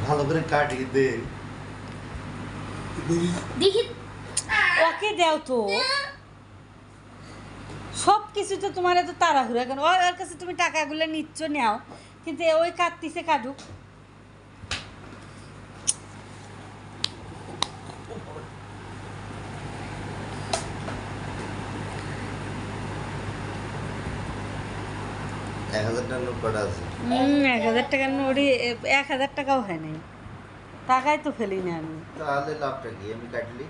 ভালো করে কাটিয়ে দে দেখি ওকে দাও তো সব কিছু তো তোমার এত তাড়াহুড়া কেন ওর কাছে তুমি টাকাগুলো নিচ্ছ নাও কিন্তু ওই কাটতিছে কাটুক এক 1000 টাকার নোট কটা আছে 1000 টাকার নোটই 1000 টাকাও হয় নাই টাকাই তো ফেলি না আমি তাহলে লাভটা কি আমি কাটলি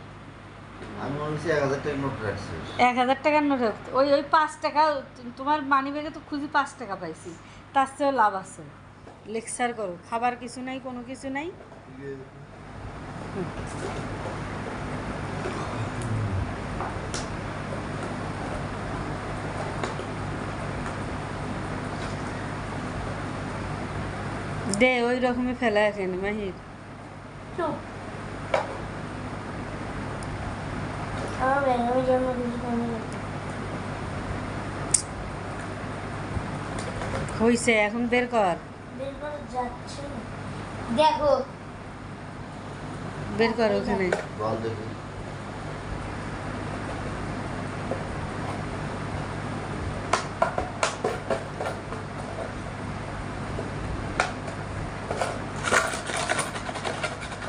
আমি মনে হচ্ছে 1000 টাকার নোট রাখছি 1000 টাকার নোট ওই 5 টাকা তোমার মানি ব্যাগে তো খুঁজি 5 টাকা পাইছি তার চেয়েও লাভ আছে লেকচার করো খাবার কিছু নাই কোনো কিছু নাই দে ওই রকমই ফেলা এখানে মাহির চুপ আমার ব্যাঙের জন্মদিন হইছে এখন বের কর বের করা যাচ্ছে না দেখো বের কর ওখানে বল দেখি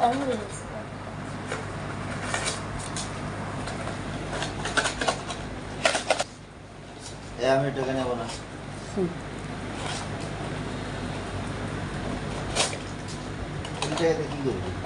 আমি বেরিয়েছি আমি টাকা নেব না তুমি টাকাতে কি করবি